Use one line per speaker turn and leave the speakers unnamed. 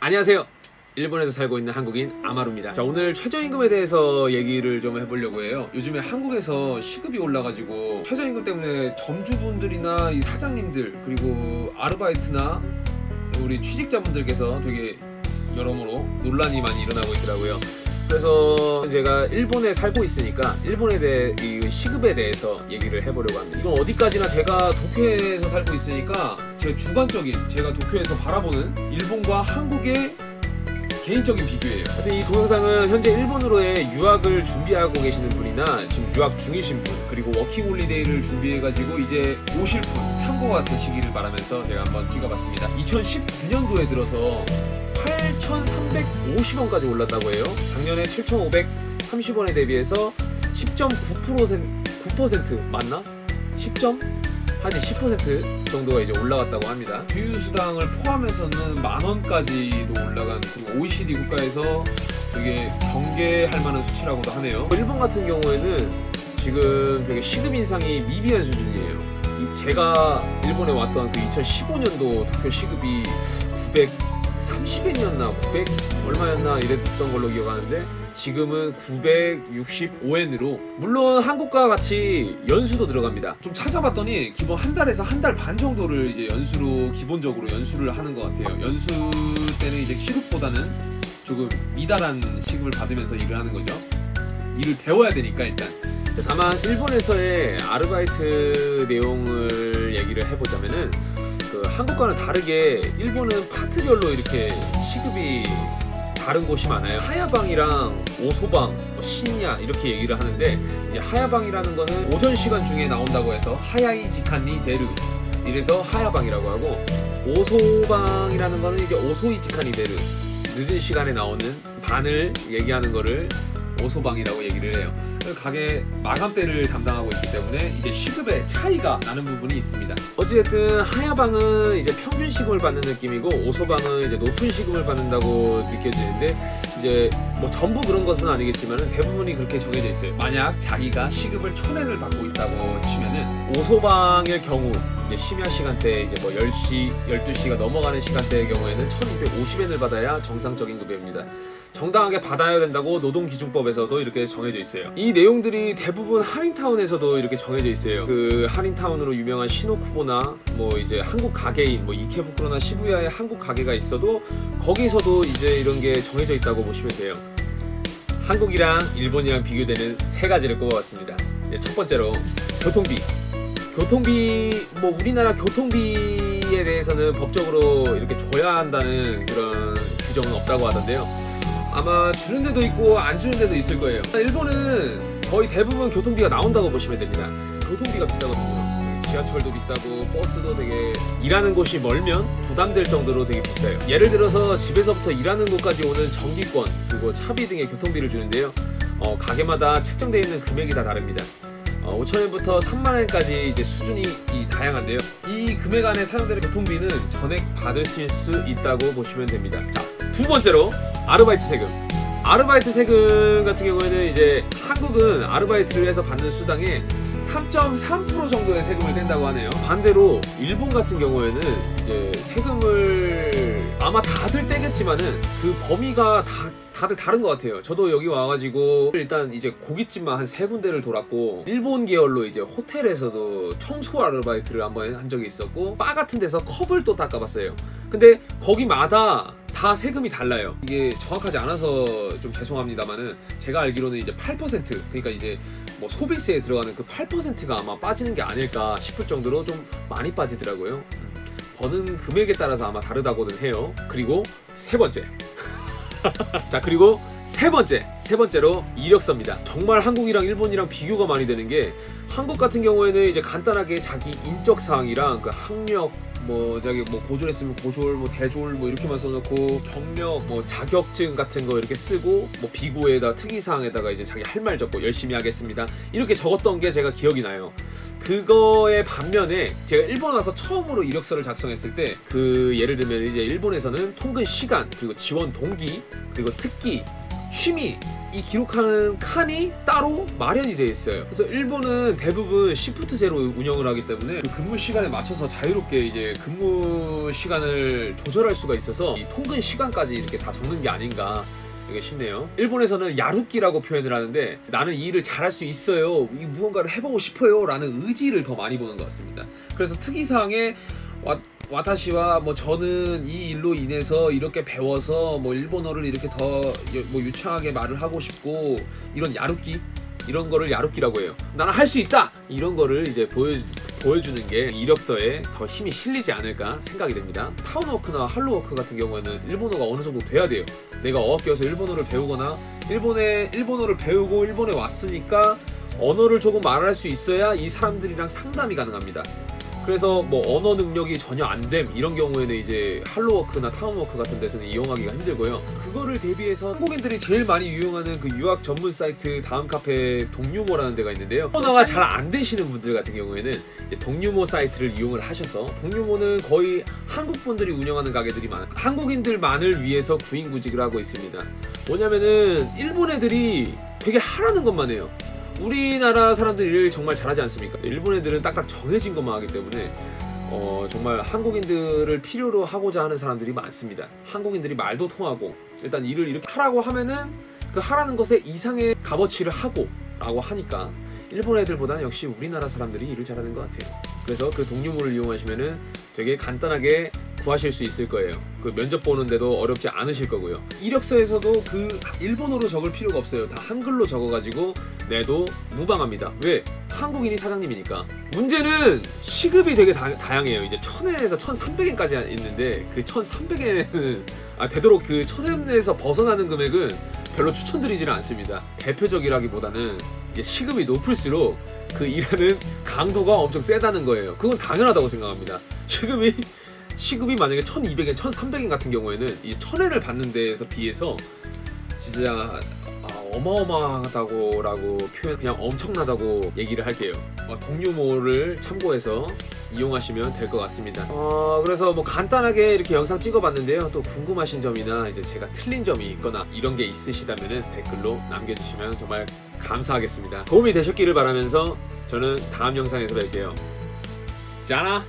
안녕하세요. 일본에서 살고 있는 한국인 아마루입니다. 자, 오늘 최저임금에 대해서 얘기를 좀 해보려고 해요. 요즘에 한국에서 시급이 올라가지고 최저임금 때문에 점주분들이나 이 사장님들 그리고 아르바이트나 우리 취직자분들께서 되게 여러모로 논란이 많이 일어나고 있더라고요. 그래서 제가 일본에 살고 있으니까 일본에 대해 이 시급에 대해서 얘기를 해보려고 합니다. 이건 어디까지나 제가 도쿄에서 살고 있으니까 제 주관적인, 제가 도쿄에서 바라보는 일본과 한국의 개인적인 비교예요. 하여튼 이 동영상은 현재 일본으로의 유학을 준비하고 계시는 분이나 지금 유학 중이신 분, 그리고 워킹홀리데이를 준비해가지고 이제 오실 분 참고가 되시기를 바라면서 제가 한번 찍어봤습니다. 2019년도에 들어서 8,350원까지 올랐다고 해요. 작년에 7,530원에 대비해서 10.9% 맞나? 10% 정도가 이제 올라갔다고 합니다. 주유수당을 포함해서는 만원까지도 올라간, 그리고 OECD 국가에서 되게 경계할 만한 수치라고도 하네요. 일본 같은 경우에는 지금 되게 시급 인상이 미비한 수준이에요. 제가 일본에 왔던 그 2015년도 도쿄 시급이 930엔이었나 900 얼마였나 이랬던 걸로 기억하는데 지금은 965엔으로, 물론 한국과 같이 연수도 들어갑니다. 좀 찾아봤더니 기본 한 달에서 한 달 반 정도를 이제 연수로 기본적으로 연수를 하는 것 같아요. 연수 때는 이제 시급보다는 조금 미달한 시급을 받으면서 일을 하는 거죠. 일을 배워야 되니까 일단. 다만 일본에서의 아르바이트 내용을 얘기를 해보자면은 그 한국과는 다르게 일본은 파트별로 이렇게 시급이 다른 곳이 많아요. 하야방이랑 오소방, 시니야 이렇게 얘기를 하는데, 이제 하야방이라는 거는 오전 시간 중에 나온다고 해서 하야이 지칸니 데르, 이래서 하야방이라고 하고, 오소방이라는 거는 이제 오소이 지칸니 데르, 늦은 시간에 나오는 반을 얘기하는 거를 오소방이라고 얘기를 해요. 가게 마감대를 담당하고 있기 때문에 이제 시급의 차이가 나는 부분이 있습니다. 어찌됐든 하야방은 이제 평균 시급을 받는 느낌이고, 오소방은 이제 높은 시급을 받는다고 느껴지는데, 이제 뭐 전부 그런 것은 아니겠지만 대부분이 그렇게 정해져 있어요. 만약 자기가 시급을 1000엔을 받고 있다고 치면은 오소방일 경우 이제 심야 시간대, 이제 뭐 10시, 12시가 넘어가는 시간대의 경우에는 1250엔을 받아야 정상적인 급여입니다. 정당하게 받아야 된다고 노동기준법에서도 이렇게 정해져 있어요. 이 내용들이 대부분 한인타운에서도 이렇게 정해져 있어요. 그 한인타운으로 유명한 시노쿠보나 뭐 이제 한국 가게인 뭐 이케부쿠로나 시부야에 한국 가게가 있어도 거기서도 이제 이런 게 정해져 있다고 보시면 돼요. 한국이랑 일본이랑 비교되는 세 가지를 꼽아봤습니다. 첫 번째로 교통비. 뭐 우리나라 교통비에 대해서는 법적으로 이렇게 줘야 한다는 그런 규정은 없다고 하던데요. 아마 주는 데도 있고 안 주는 데도 있을 거예요. 일본은 거의 대부분 교통비가 나온다고 보시면 됩니다. 교통비가 비싸거든요. 지하철도 비싸고 버스도 되게 일하는 곳이 멀면 부담될 정도로 되게 비싸요. 예를 들어서 집에서부터 일하는 곳까지 오는 전기권, 그리고 차비 등의 교통비를 주는데요. 가게마다 책정되어 있는 금액이 다 다릅니다. 5,000엔부터 30,000엔까지 이제 수준이 다양한데요. 이 금액 안에 사용되는 교통비는 전액 받으실 수 있다고 보시면 됩니다. 자, 두 번째로 아르바이트 세금. 아르바이트 세금 같은 경우에는 이제 한국은 아르바이트를 해서 받는 수당의 3.3% 정도의 세금을 뗀다고 하네요. 반대로 일본 같은 경우에는 이제 세금을 아마 다들 떼겠지만은 그 범위가 다들 다른 것 같아요. 저도 여기 와가지고 일단 이제 고깃집만 한 3군데를 돌았고, 일본 계열로 이제 호텔에서도 청소 아르바이트를 한번 한 적이 있었고, 바 같은 데서 컵을 또 닦아봤어요. 근데 거기마다 다 세금이 달라요. 이게 정확하지 않아서 좀 죄송합니다만은 제가 알기로는 이제 8%, 그러니까 이제 뭐 소비세에 들어가는 그 8%가 아마 빠지는 게 아닐까 싶을 정도로 좀 많이 빠지더라고요. 버는 금액에 따라서 아마 다르다고는 해요. 그리고 세 번째. 자, 그리고 세 번째로 이력서입니다. 정말 한국이랑 일본이랑 비교가 많이 되는 게, 한국 같은 경우에는 이제 간단하게 자기 인적 사항이랑 그 학력, 뭐 자기 뭐 고졸했으면 고졸, 뭐 대졸 뭐 이렇게만 써놓고, 경력, 뭐 자격증 같은 거 이렇게 쓰고, 뭐 비고에다 특이사항에다가 이제 자기 할 말 적고 열심히 하겠습니다 이렇게 적었던 게 제가 기억이 나요. 그거의 반면에 제가 일본 와서 처음으로 이력서를 작성했을 때, 그 예를 들면 이제 일본에서는 통근 시간, 그리고 지원 동기, 그리고 특기, 쉼이 이 기록하는 칸이 따로 마련이 되어 있어요. 그래서 일본은 대부분 시프트 제로 운영을 하기 때문에 그 근무 시간에 맞춰서 자유롭게 이제 근무 시간을 조절할 수가 있어서 이 통근 시간까지 이렇게 다 적는 게 아닌가 되게 싶네요. 일본에서는 야루끼라고 표현을 하는데 나는 이 일을 잘할 수 있어요, 이 무언가를 해보고 싶어요 라는 의지를 더 많이 보는 것 같습니다. 그래서 특이사항에 와타시와 뭐 저는 이 일로 인해서 이렇게 배워서 뭐 일본어를 이렇게 더 뭐 유창하게 말을 하고 싶고 이런 야루끼, 이런 거를 야루끼라고 해요. 나는 할 수 있다! 이런 거를 이제 보여주는 게 이력서에 더 힘이 실리지 않을까 생각이 됩니다. 타운워크나 할로워크 같은 경우에는 일본어가 어느 정도 돼야 돼요. 내가 어학교에서 일본어를 배우거나 일본어를 배우고 일본에 왔으니까 언어를 조금 말할 수 있어야 이 사람들이랑 상담이 가능합니다. 그래서 뭐 언어 능력이 전혀 안됨 이런 경우에는 이제 할로워크나 타운워크 같은 데서는 이용하기가 힘들고요. 그거를 대비해서 한국인들이 제일 많이 이용하는 그 유학 전문 사이트 다음 카페 동유모라는 데가 있는데요. 언어가 잘 안 되시는 분들 같은 경우에는 이제 동유모 사이트를 이용을 하셔서, 동유모는 거의 한국 분들이 운영하는 가게들이 많아요. 한국인들만을 위해서 구인구직을 하고 있습니다. 뭐냐면은 일본 애들이 되게 하라는 것만 해요. 우리나라 사람들이 일을 정말 잘하지 않습니까? 일본 애들은 딱딱 정해진 것만 하기 때문에 정말 한국인들을 필요로 하고자 하는 사람들이 많습니다. 한국인들이 말도 통하고 일단 일을 이렇게 하라고 하면은 그 하라는 것에 이상의 값어치를 하고 라고 하니까 일본 애들보다는 역시 우리나라 사람들이 일을 잘하는 것 같아요. 그래서 그 동유모를 이용하시면은 되게 간단하게 구하실 수 있을 거예요. 그 면접 보는데도 어렵지 않으실 거고요. 이력서에서도 그 일본어로 적을 필요가 없어요. 다 한글로 적어가지고 내도 무방합니다. 왜? 한국인이 사장님이니까. 문제는 시급이 되게 다양해요. 이제 1000엔에서 1300엔까지 있는데 그 1300엔은 되도록 그 1000엔에서 벗어나는 금액은 별로 추천드리지는 않습니다. 대표적이라기보다는 이제 시급이 높을수록 그 일하는 강도가 엄청 세다는 거예요. 그건 당연하다고 생각합니다. 시급이 만약에 1200엔, 1300엔 같은 경우에는 이 1000엔을 받는 데에서 비해서 진짜 어마어마하다고 라고 표현, 그냥 엄청나다고 얘기를 할게요. 동유모를 참고해서 이용하시면 될 것 같습니다. 그래서 뭐 간단하게 이렇게 영상 찍어봤는데요. 또 궁금하신 점이나 이제 제가 틀린 점이 있거나 이런 게 있으시다면 댓글로 남겨주시면 정말 감사하겠습니다. 도움이 되셨기를 바라면서 저는 다음 영상에서 뵐게요. 짜나!